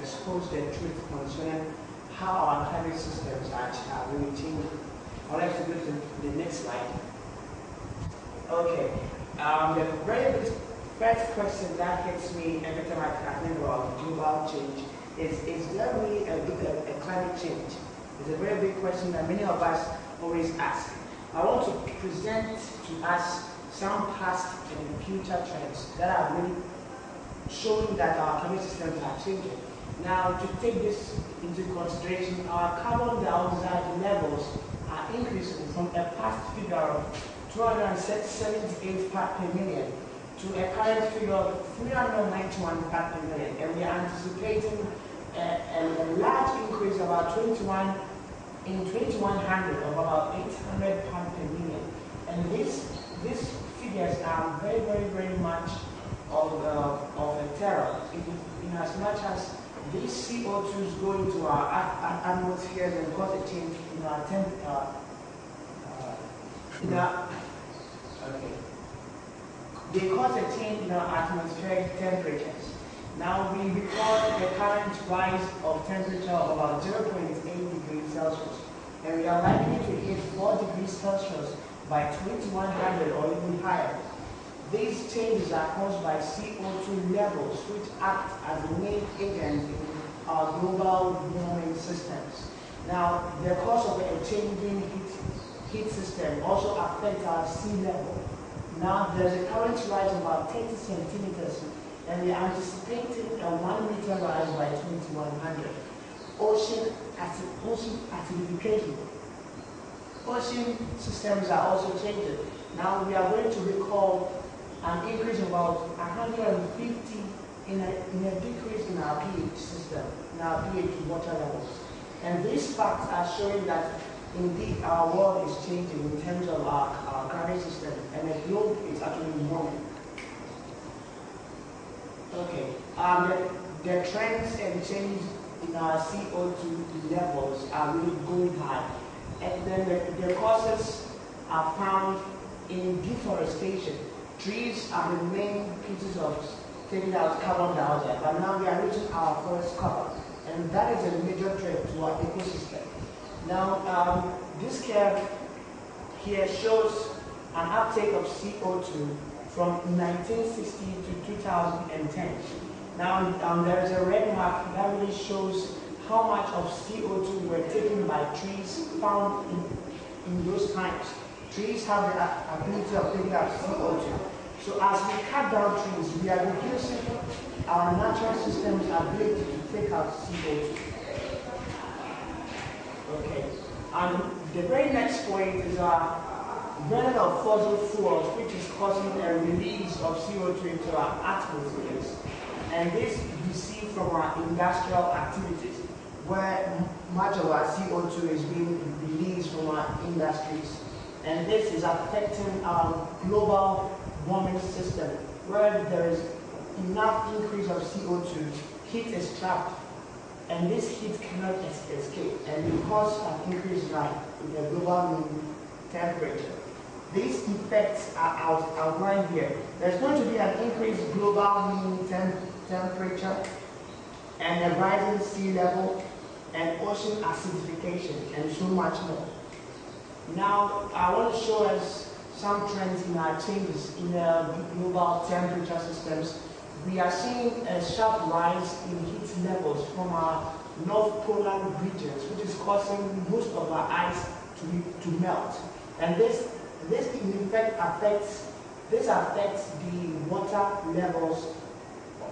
expose the truth concerning how our climate systems are really changing. I'd like to go to the next slide. Okay. The very first question that hits me every time I think about global change is there really a climate change? It's a very big question that many of us always ask. I want to present to us some past and future trends that are really showing that our climate systems are changing. Now, to take this into consideration, our carbon dioxide levels are increasing from a past figure of 278 parts per million to a current figure of 391 parts per million, and we are anticipating a large increase of about 2100 of about 800 parts per million. And these figures are very much of a terror, in as much as these CO2s go into our atmosphere and cause a change in our temperature. They cause a change in our atmospheric temperatures. Now we record a current rise of temperature of about 0.8 degrees Celsius, and we are likely to hit 4 degrees Celsius by 2100 or even higher. These changes are caused by CO2 levels, which act as the main agent in our global warming systems. Now, the cause of a changing heat system also affects our sea level. Now, there's a current rise of about 30 centimeters, and we are anticipating a 1 meter rise by 2100. Ocean acidification. Ocean systems are also changing. Now, we are going to record an increase of about 150 in a decrease in our pH system, in our pH water levels. And these facts are showing that indeed our world is changing in terms of our climate system, and the globe is actually warming. Okay, the trends and change in our CO2 levels are really going high. And then the causes are found in deforestation. Trees are the main pieces of taking out carbon dioxide, but now we are reaching our forest cover, and that is a major threat to our ecosystem. Now, this curve here shows an uptake of CO2 from 1960 to 2010. Now, there is a red mark that really shows how much of CO2 were taken by trees found in those times. Trees have the ability of taking out CO2. So as we cut down trees, we are reducing our natural system's ability to take out CO2. Okay. And the very next point is our burning of fossil fuels, which is causing a release of CO2 into our atmospheres. And this we see from our industrial activities, where much of our CO2 is being released from our industries. And this is affecting our global warming system, where there is enough increase of CO2, heat is trapped, and this heat cannot escape, and will cause an increase in the global mean temperature. These effects are outlined here. There's going to be an increased global mean temperature, and a rising sea level, and ocean acidification, and so much more. Now, I want to show us some trends in our changes in the global temperature systems. We are seeing a sharp rise in heat levels from our North Polar regions, which is causing most of our ice to melt. And this in effect affects the water levels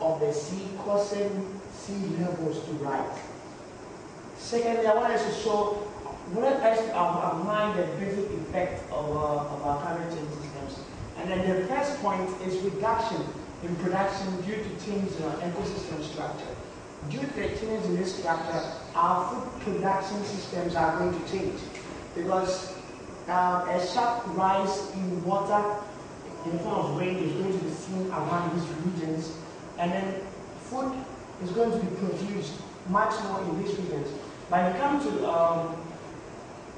of the sea, causing sea levels to rise. Secondly, I want us to outline the basic effect of our climate change systems. And then the first point is reduction in production due to changes in our ecosystem structure. Due to the change in this structure, our food production systems are going to change, because a sharp rise in water in the form of rain is going to be seen around these regions, and then food is going to be produced much more in these regions. When you come to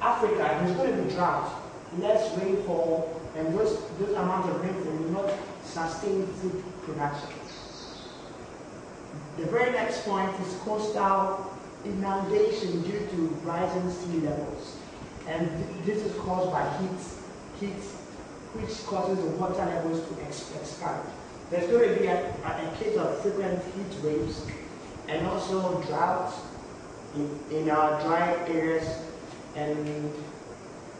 Africa, there's going to be drought, less rainfall, and those amount of rainfall will not sustain food production. The very next point is coastal inundation due to rising sea levels. And this is caused by heat, which causes the water levels to expand. There's going to be a case of frequent heat waves and also droughts in our dry areas, and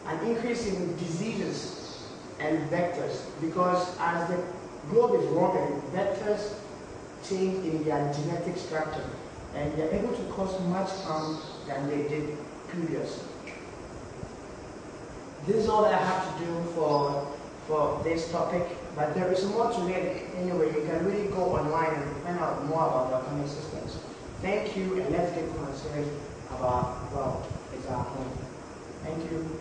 an increase in diseases and vectors, because as the globe is warming, vectors change in their genetic structure and they're able to cause much harm than they did previously. This is all that I have to do for this topic, but there is more to it anyway. You can really go online and find out more about volcanic systems. Thank you, and let's get considered about, well, it's our home. Thank you.